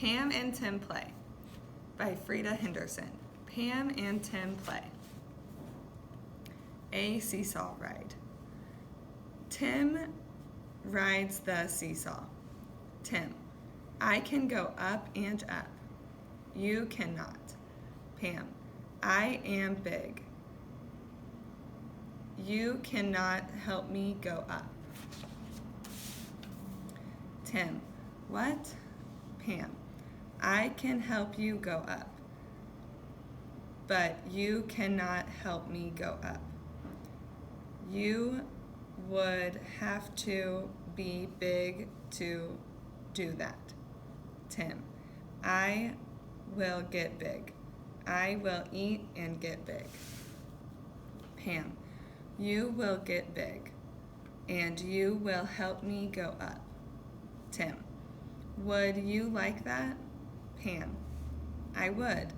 Pam and Tim Play by Frida Henderson. Pam and Tim play. A seesaw ride. Tim rides the seesaw. Tim: I can go up and up. You cannot. Pam: I am big. You cannot help me go up. Tim: What? Pam: I can help you go up, but you cannot help me go up. You would have to be big to do that. Tim: I will get big. I will eat and get big. Pam: You will get big, and you will help me go up. Tim: Would you like that? Pam: I would,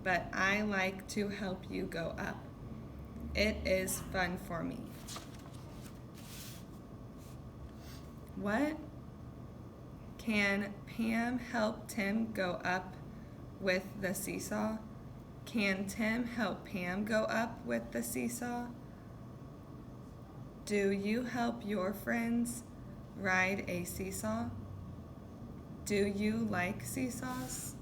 but I like to help you go up. It is fun for me. What? Can Pam help Tim go up with the seesaw? Can Tim help Pam go up with the seesaw? Do you help your friends ride a seesaw? Do you like seesaws?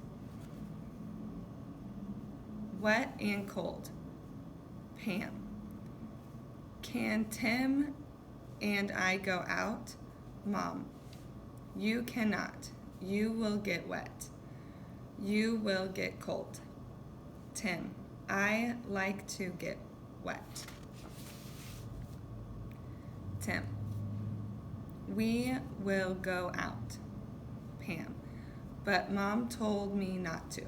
Wet and cold. Pam: Can Tim and I go out? Mom: You cannot. You will get wet. You will get cold. Tim: I like to get wet. Tim: We will go out. Pam: But Mom told me not to.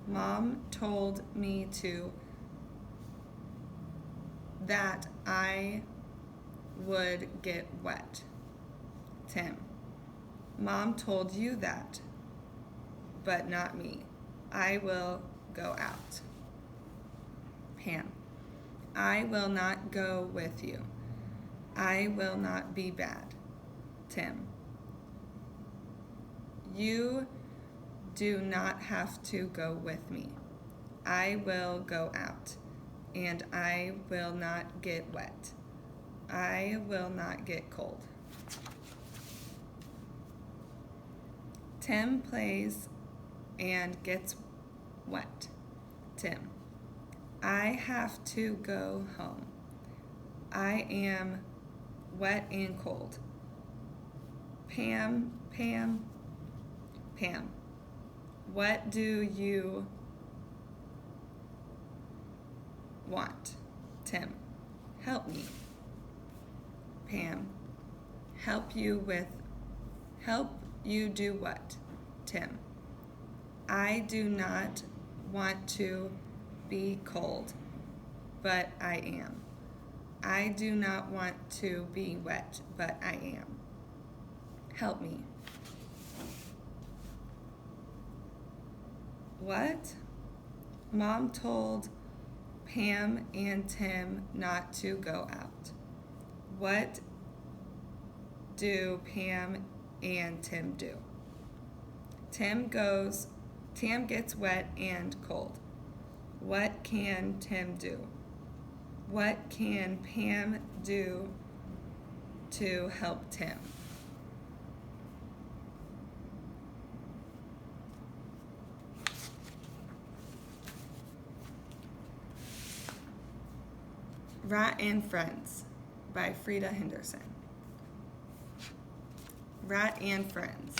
Mom told me to that I would get wet. Tim: Mom told you that, but not me. I will go out. Pam: I will not go with you. I will not be bad. Tim: You do not have to go with me. I will go out, and I will not get wet. I will not get cold. Tim plays and gets wet. Tim: I have to go home. I am wet and cold. Pam: What do you want? Tim: Help me. Pam: Help you do what? Tim: I do not want to be cold, but I am. I do not want to be wet, but I am. Help me. What? Mom told Pam and Tim not to go out. What do Pam and Tim do? Tim gets wet and cold. What can Tim do? What can Pam do to help Tim? Rat and Friends by Frida Henderson. Rat and Friends.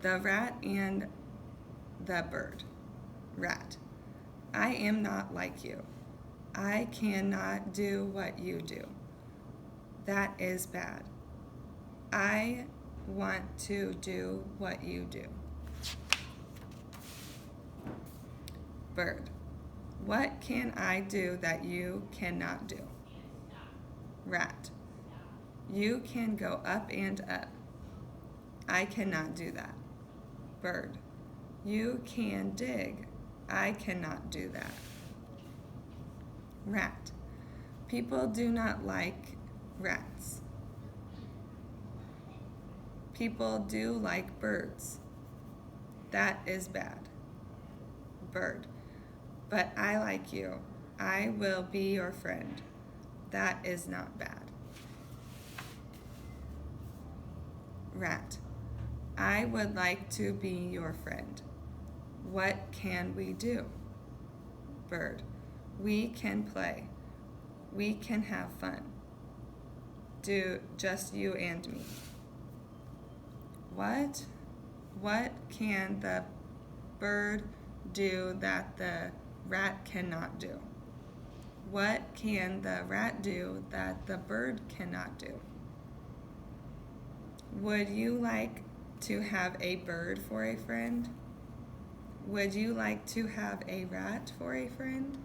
The rat and the bird. Rat: I am not like you. I cannot do what you do. That is bad. I want to do what you do. Bird: What can I do that you cannot do? Rat: You can go up and up. I cannot do that. Bird: You can dig. I cannot do that. Rat: People do not like rats. People do like birds. That is bad. Bird. But I like you. I will be your friend. That is not bad. Rat. I would like to be your friend. What can we do? Bird. We can play. We can have fun. Do just you and me. What? What can the bird do that the rat cannot do? What can the rat do that the bird cannot do? Would you like to have a bird for a friend? Would you like to have a rat for a friend?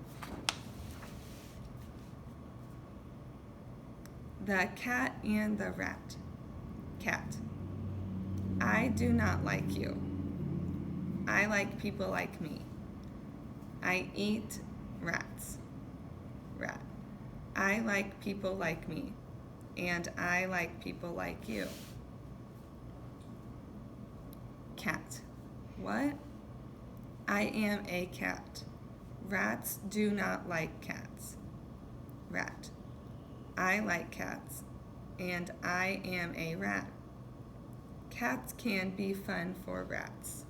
The cat and the rat. Cat. I do not like you. I like people like me. I eat rats. Rat. I like people like me, and I like people like you. Cat. What? I am a cat. Rats do not like cats. Rat. I like cats, and I am a rat. Cats can be fun for rats.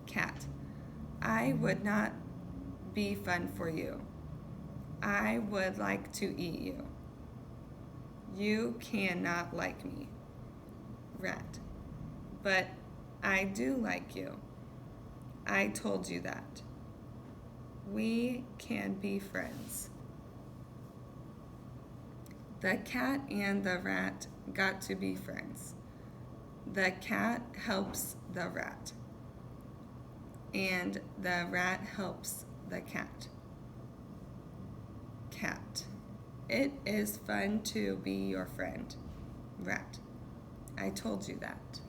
Cat. I would not be fun for you. I would like to eat you. You cannot like me. Rat. But I do like you. I told you that. We can be friends. The cat and the rat got to be friends. The cat helps the rat, and the rat helps the cat. Cat. It is fun to be your friend. Rat. I told you that.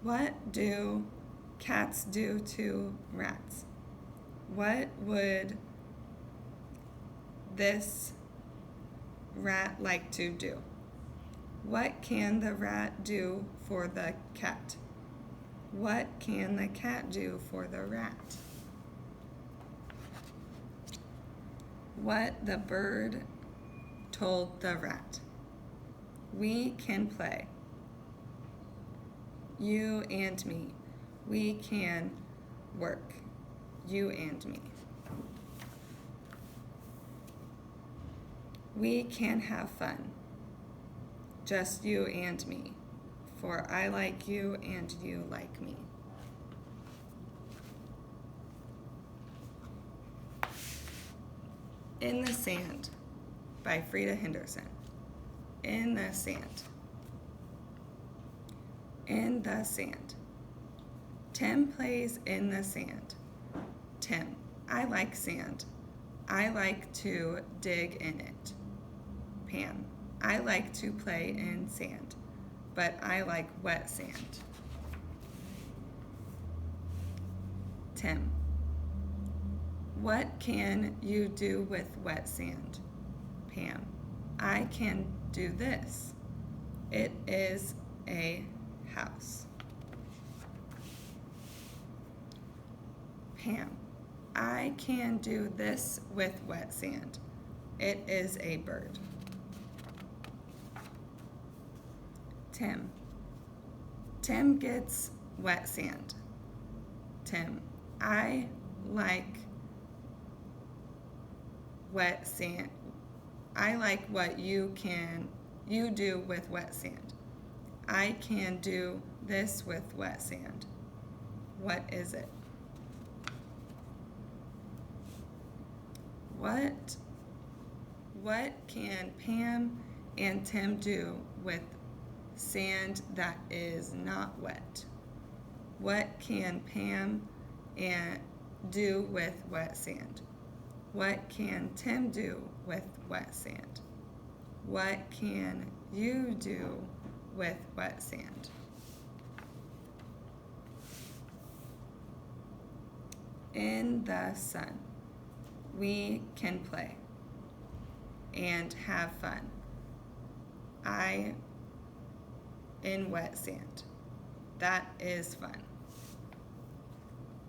What do cats do to rats? What would this rat like to do? What can the rat do for the cat? What can the cat do for the rat? What the bird told the rat. We can play. You and me. We can work. You and me. We can have fun. Just you and me. For I like you and you like me. In the Sand by Frida Henderson. In the sand. In the sand. Tim plays in the sand. Tim, I like sand. I like to dig in it. Pam, I like to play in sand, but I like wet sand. Tim, what can you do with wet sand? Pam, I can do this. It is a house. Pam, I can do this with wet sand. It is a bird. Tim gets wet sand. Tim, I like wet sand. I like what you do with wet sand. I can do this with wet sand. What is it? What can Pam and Tim do with sand that is not wet? What can Pam do with wet sand? What can Tim do with wet sand? What can you do with wet sand? In the sun. We can play and have fun. I in wet sand. That is fun.